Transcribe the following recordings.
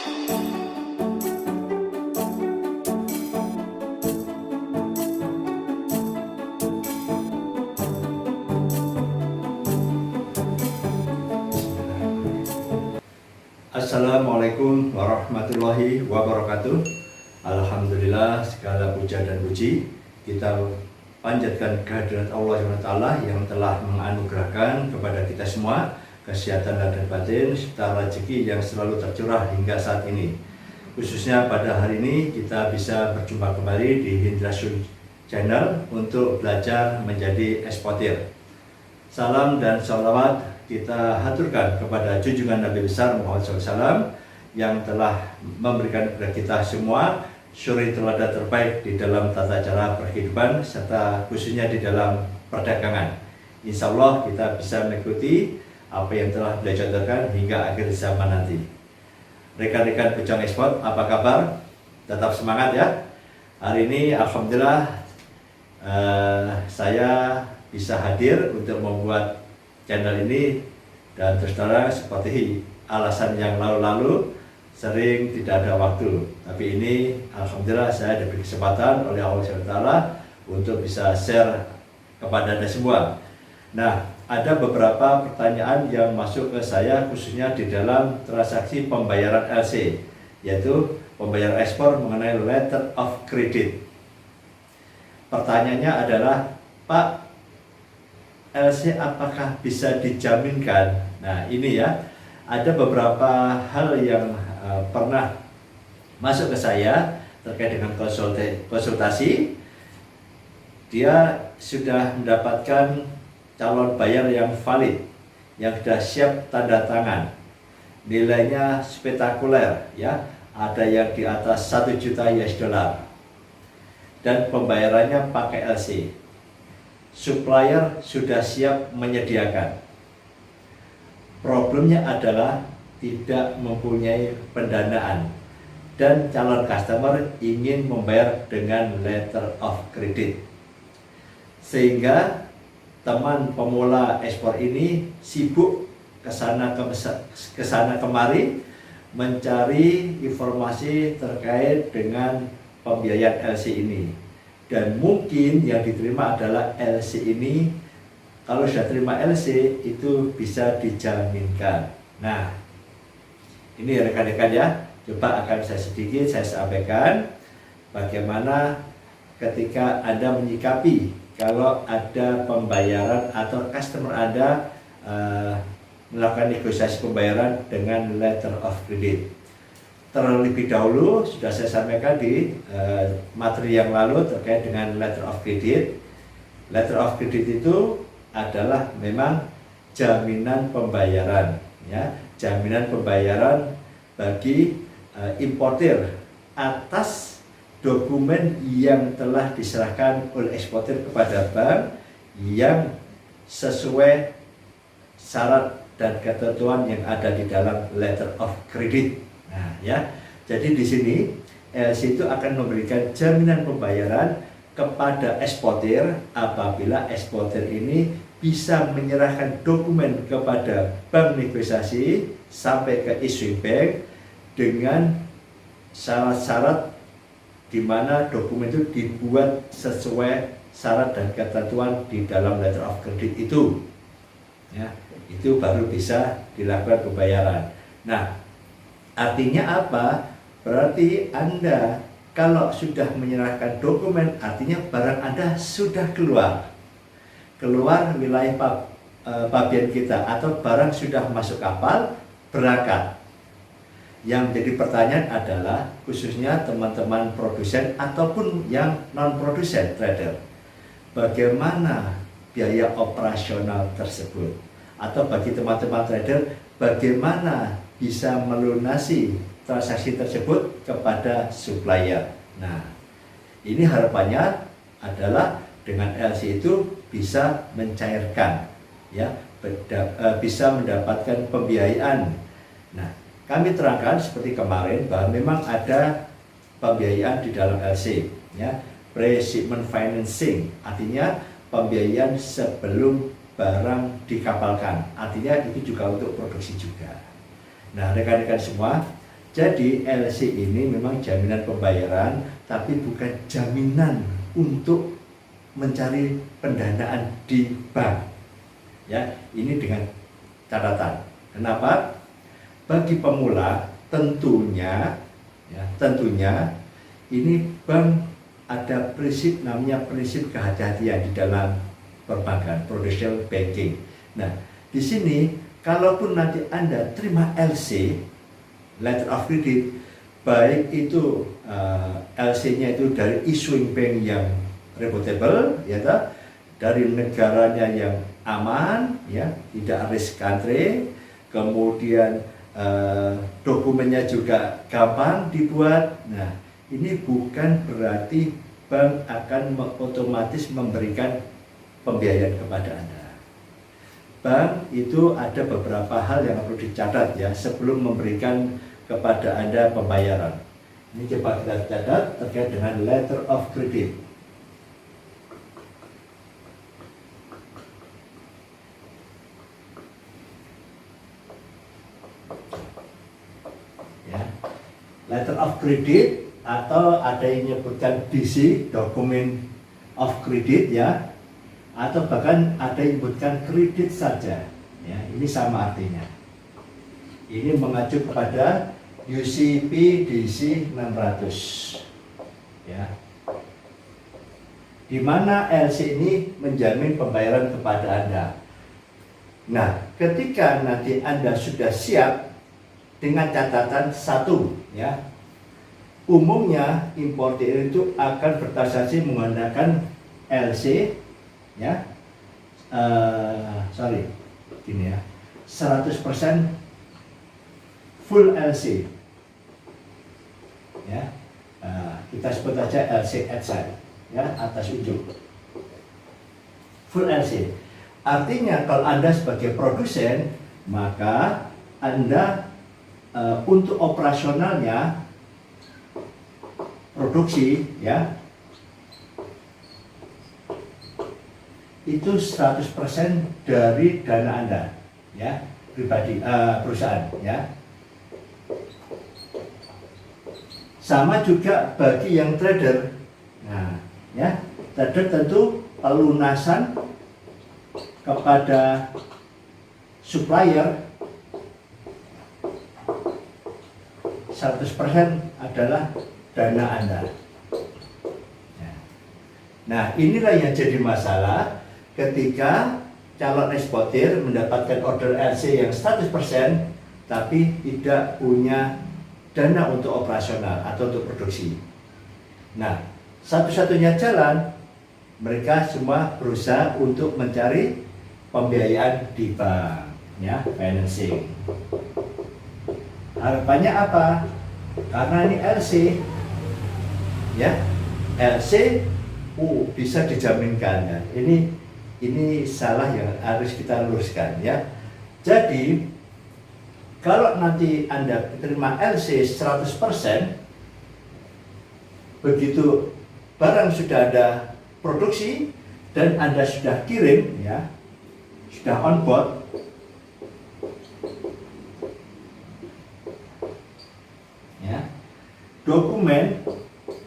Assalamualaikum warahmatullahi wabarakatuh. Alhamdulillah, segala puja dan puji kita panjatkan kehadirat Allah SWT yang telah menganugerahkan kepada kita semua kesehatan lahir dan batin serta rezeki yang selalu tercurah hingga saat ini. Khususnya pada hari ini kita bisa berjumpa kembali di Hindrasul Channel untuk belajar menjadi eksportir. Salam dan sholawat kita haturkan kepada junjungan Nabi besar Muhammad SAW yang telah memberikan kepada kita semua suri teladan terbaik di dalam tata cara berkehidupan serta khususnya di dalam perdagangan. Insya Allah kita bisa mengikuti apa yang telah beliau contohkan hingga akhir zaman nanti. Rekan-rekan pejuang ekspor, apa kabar? Tetap semangat ya. Hari ini Alhamdulillah saya bisa hadir untuk membuat channel ini, dan terus terang seperti alasan yang lalu-lalu sering tidak ada waktu, tapi ini Alhamdulillah saya diberi kesempatan oleh Allah SWT untuk bisa share kepada Anda semua. Nah, ada beberapa pertanyaan yang masuk ke saya khususnya di dalam transaksi pembayaran LC, yaitu pembayaran ekspor mengenai letter of credit. Pertanyaannya adalah, Pak, LC apakah bisa dijaminkan? Nah, ini ya, ada beberapa hal yang pernah masuk ke saya terkait dengan konsultasi. Dia sudah mendapatkan calon bayar yang valid, yang sudah siap tanda tangan, nilainya spektakuler ya, ada yang di atas 1 juta US dollar, dan pembayarannya pakai LC. Supplier sudah siap menyediakan. Problemnya adalah tidak mempunyai pendanaan dan calon customer ingin membayar dengan letter of credit. Sehingga teman pemula ekspor ini sibuk kesana kemari mencari informasi terkait dengan pembiayaan LC ini. Dan mungkin yang diterima adalah LC ini, kalau sudah terima LC itu bisa dijaminkan. Nah, ini rekan-rekan ya, coba akan saya sampaikan bagaimana ketika Anda menyikapi kalau ada pembayaran atau customer Anda melakukan negosiasi pembayaran dengan letter of credit. Terlebih dahulu sudah saya sampaikan di materi yang lalu terkait dengan letter of credit. Letter of credit itu adalah memang jaminan pembayaran, ya, jaminan pembayaran bagi importir atas dokumen yang telah diserahkan oleh eksportir kepada bank yang sesuai syarat dan ketentuan yang ada di dalam letter of credit. Nah, ya, jadi di sini LC itu akan memberikan jaminan pembayaran kepada eksportir apabila eksportir ini bisa menyerahkan dokumen kepada bank negosiasi sampai ke issuing bank dengan syarat-syarat di mana dokumen itu dibuat sesuai syarat dan ketentuan di dalam letter of credit itu. Ya, itu baru bisa dilakukan pembayaran. Nah, artinya apa? Berarti Anda kalau sudah menyerahkan dokumen, artinya barang Anda sudah keluar wilayah pabean kita, atau barang sudah masuk kapal berangkat. Yang menjadi pertanyaan adalah khususnya teman-teman produsen ataupun yang non produsen trader, bagaimana biaya operasional tersebut? Atau bagi teman-teman trader, bagaimana bisa melunasi transaksi tersebut kepada supplier. Nah, ini harapannya adalah dengan LC itu bisa mencairkan, ya, bisa mendapatkan pembiayaan. Nah, kami terangkan seperti kemarin bahwa memang ada pembiayaan di dalam LC, ya, pre-shipment financing, artinya pembiayaan sebelum barang dikapalkan, artinya itu juga untuk produksi juga. Nah, rekan-rekan semua, Jadi LC ini memang jaminan pembayaran, tapi bukan jaminan untuk mencari pendanaan di bank. Ya, ini dengan catatan. Kenapa? Bagi pemula tentunya ini bank ada prinsip namanya prinsip kehati-hatian di dalam perbankan, prudential banking. Nah, di sini kalaupun nanti Anda terima LC, letter of credit, baik itu LC-nya itu dari issuing bank yang reputable, ya dari negaranya yang aman, ya, tidak risk country, kemudian dokumennya juga gampang dibuat. Nah, ini bukan berarti bank akan otomatis memberikan pembiayaan kepada Anda. Bank itu ada beberapa hal yang perlu dicatat ya sebelum memberikan kepada Anda pembayaran. Ini coba kita catat terkait dengan letter of credit. Ya. Letter of credit atau ada yang menyebutkan DC, dokumen of credit ya, atau bahkan ada yang menyebutkan kredit saja ya, ini sama artinya. Ini mengacu kepada UCP DC 600 ya, di mana LC ini menjamin pembayaran kepada Anda. Nah, ketika nanti Anda sudah siap, dengan catatan satu ya, umumnya importer itu akan bertransaksi menggunakan LC ya, gini ya, 100% full LC ya, kita sebut aja LC outside ya, atas ujung full LC. Artinya kalau Anda sebagai produsen, maka Anda untuk operasionalnya produksi ya, itu 100% dari dana Anda ya, pribadi, perusahaan ya. Sama juga bagi yang trader. Nah ya, trader tentu pelunasan kepada supplier 100% adalah dana Anda. Nah, inilah yang jadi masalah ketika calon eksportir mendapatkan order LC yang 100% tapi tidak punya dana untuk operasional atau untuk produksi. Nah, satu-satunya jalan mereka semua berusaha untuk mencari pembiayaan di bank, ya, financing. Harapannya apa? Karena ini LC, ya, LC, bisa dijaminkan ya. Ini salah yang harus kita luruskan ya. Jadi kalau nanti Anda terima LC 100%, begitu barang sudah ada produksi dan Anda sudah kirim ya, sudah on board, ya, dokumen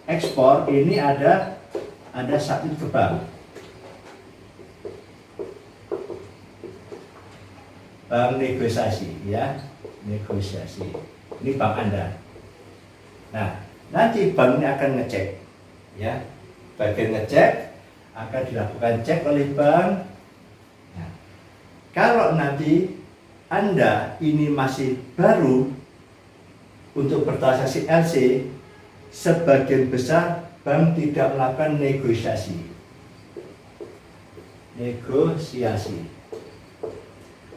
ekspor ini ada submit ke bank. Bank negosiasi ya, negosiasi. Ini bank Anda. Nah, nanti bank ini akan ngecek ya. Bagian ngecek akan dilakukan cek oleh bank. Nah, kalau nanti Anda ini masih baru untuk bertransaksi LC, sebagian besar bank tidak melakukan negosiasi.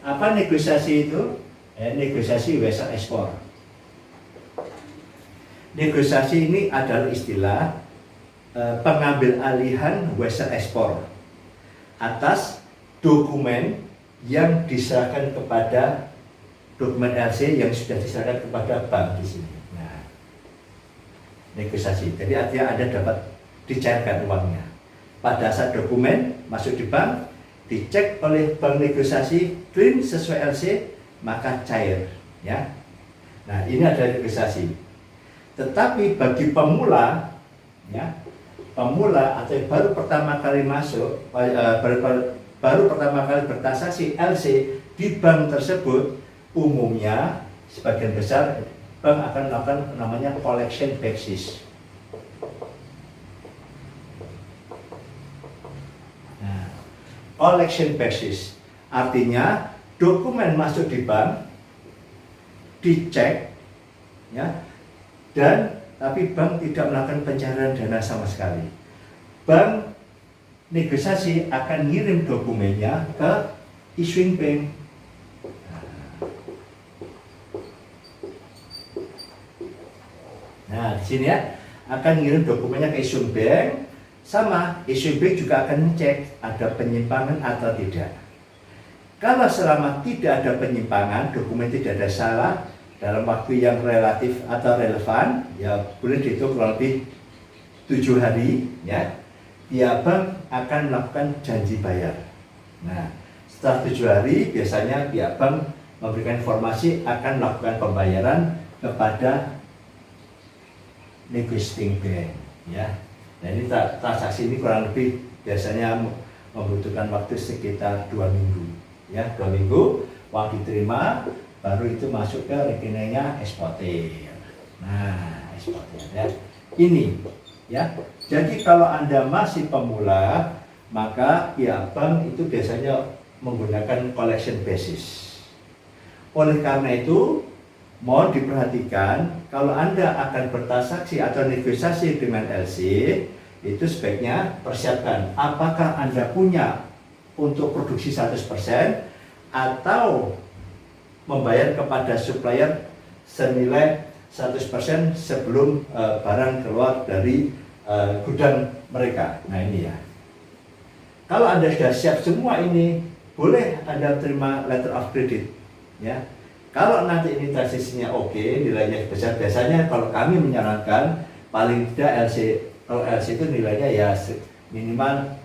Apa negosiasi itu? Negosiasi vessel ekspor. Negosiasi ini adalah istilah pengambil alihan vessel ekspor atas dokumen yang diserahkan kepada dokumen LC yang sudah diserahkan kepada bank di sini. Nah, negosiasi. Jadi artinya Anda dapat dicairkan uangnya. Pada saat dokumen masuk di bank, dicek oleh bank negosiasi, clean sesuai LC, maka cair ya. Nah, ini ada negosiasi. Tetapi bagi pemula, ya, pemula atau yang baru pertama kali masuk, baru pertama kali bertransaksi LC di bank tersebut, umumnya sebagian besar bank akan melakukan namanya collection basis. Nah, collection basis artinya dokumen masuk di bank, dicek, ya, dan tapi bank tidak melakukan pencairan dana sama sekali. Bank negosiasi akan ngirim dokumennya ke issuing bank. Nah, di sini ya, akan ngirim dokumennya ke issuing bank, sama issuing bank juga akan ngecek ada penyimpangan atau tidak. Kalau selama tidak ada penyimpangan, dokumen tidak ada salah dalam waktu yang relatif atau relevan, ya boleh dihitung kurang lebih 7 hari, ya, pihak bank akan melakukan janji bayar. Nah, setelah 7 hari biasanya pihak bank memberikan informasi akan melakukan pembayaran kepada negotiating bank, ya. Nah, ini transaksi ini kurang lebih biasanya membutuhkan waktu sekitar 2 minggu. Ya, 2 minggu uang diterima, baru itu masuk ke rekeningnya eksportir. Nah, eksportir, ya. Ini, ya. Jadi kalau Anda masih pemula, maka pihak bank itu biasanya menggunakan collection basis. Oleh karena itu, mohon diperhatikan kalau Anda akan bertransaksi atau negosiasi dengan LC, itu sebaiknya persiapkan apakah Anda punya untuk produksi 100% atau membayar kepada supplier senilai 100% sebelum barang keluar dari gudang mereka. Nah, ini ya. Kalau Anda sudah siap semua ini, boleh Anda terima letter of credit, ya. Kalau nanti ini transisinya oke, nilainya besar, biasanya kalau kami menyarankan paling tidak kalau LC itu nilainya ya minimal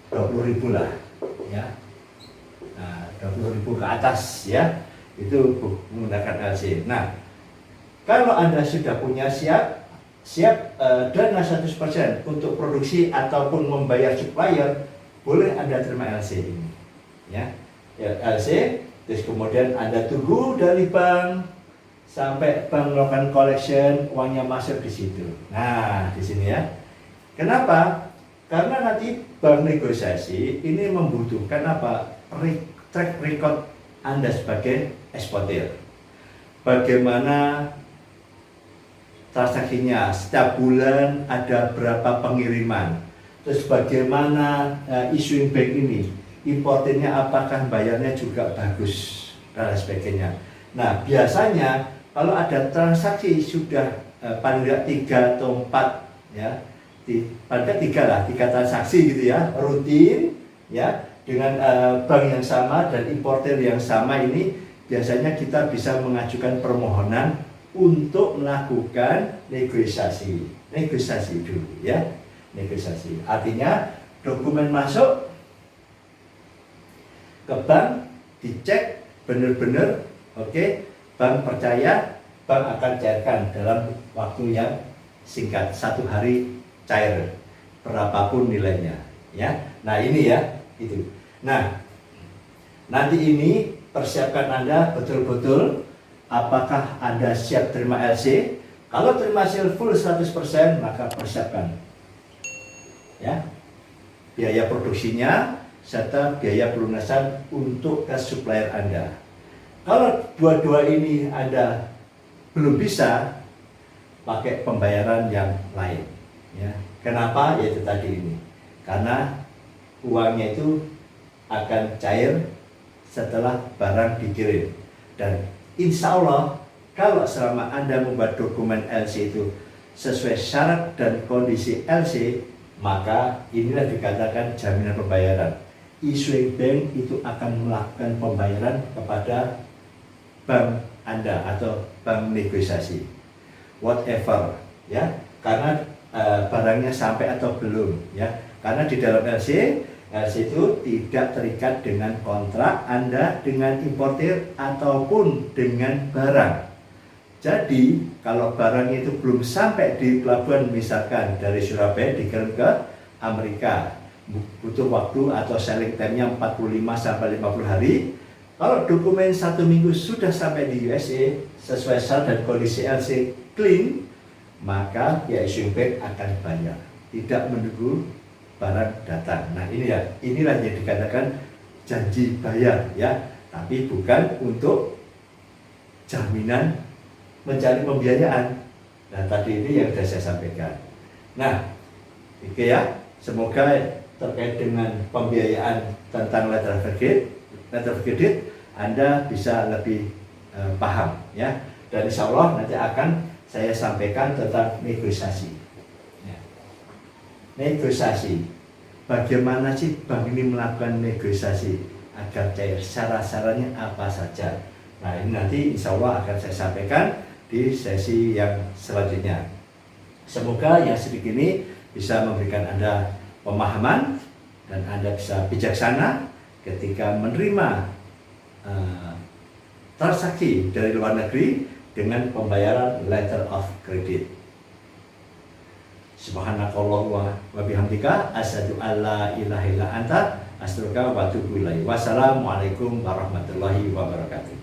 20.000 lah, ya. Nah, 20.000 ke atas, ya, itu menggunakan LC. Nah, kalau Anda sudah punya siap dana 100% untuk produksi ataupun membayar supplier, boleh Anda terima LC ini, ya. LC, terus kemudian Anda tunggu dari bank sampai bank melakukan collection, uangnya masuk di situ. Nah, di sini ya. Kenapa? Karena nanti bank negosiasi ini membutuhkan apa? Track record Anda sebagai eksportir. Bagaimana transaksinya, setiap bulan ada berapa pengiriman, terus bagaimana issuing bank ini, importernya apakah bayarnya juga bagus, dan sebagainya. Nah, biasanya kalau ada transaksi sudah paling tidak 3 atau 4, ya, paling tidak 3 transaksi gitu ya, rutin, ya, dengan bank yang sama dan importer yang sama, ini biasanya kita bisa mengajukan permohonan untuk melakukan negosiasi dulu, ya, negosiasi. Artinya dokumen masuk ke bank, dicek benar-benar oke, bank percaya, bank akan cairkan dalam waktu yang singkat, 1 hari cair berapapun nilainya, ya. Nah, ini ya, itu. Nah, nanti ini persiapkan Anda betul-betul apakah Anda siap terima LC. Kalau terima full 100%, maka persiapkan, ya, biaya produksinya serta biaya pelunasan untuk ke supplier Anda. Kalau dua-dua ini Anda belum bisa, pakai pembayaran yang lain, ya. Kenapa? Yaitu tadi ini, karena uangnya itu akan cair setelah barang dikirim. Dan insya Allah kalau selama Anda membuat dokumen LC itu sesuai syarat dan kondisi LC, maka inilah dikatakan jaminan pembayaran. Issuing bank itu akan melakukan pembayaran kepada bank Anda atau bank negosiasi, whatever, ya, karena barangnya sampai atau belum, ya. Karena di dalam LC itu tidak terikat dengan kontrak Anda dengan importir ataupun dengan barang. Jadi kalau barang itu belum sampai di pelabuhan, misalkan dari Surabaya dikirim ke Amerika, butuh waktu atau selling time-nya 45 sampai 50 hari. Kalau dokumen 1 minggu sudah sampai di USA sesuai syarat dan kondisi LC clean, maka pihak issuing bank akan bayar, tidak menunggu barang datang. Nah inilah yang dikatakan janji bayar ya, tapi bukan untuk jaminan mencari pembiayaan. Nah tadi ini yang sudah saya sampaikan. Nah oke ya, semoga terkait dengan pembiayaan tentang letter of credit Anda bisa lebih paham ya. Dan insya Allah nanti akan saya sampaikan tentang negosiasi ya. Negosiasi, bagaimana sih bank ini melakukan negosiasi agar cair, syarat-syaratnya apa saja. Nah ini nanti insya Allah akan saya sampaikan di sesi yang selanjutnya. Semoga yang sedikit ini bisa memberikan Anda pemahaman dan Anda bisa bijaksana ketika menerima transaksi dari luar negeri dengan pembayaran letter of credit. Subhanakallahumma wa bihamdika asyhadu an la ilaha illa anta astaghfiruka wa atubu ilaik. Wassalamualaikum warahmatullahi wabarakatuh.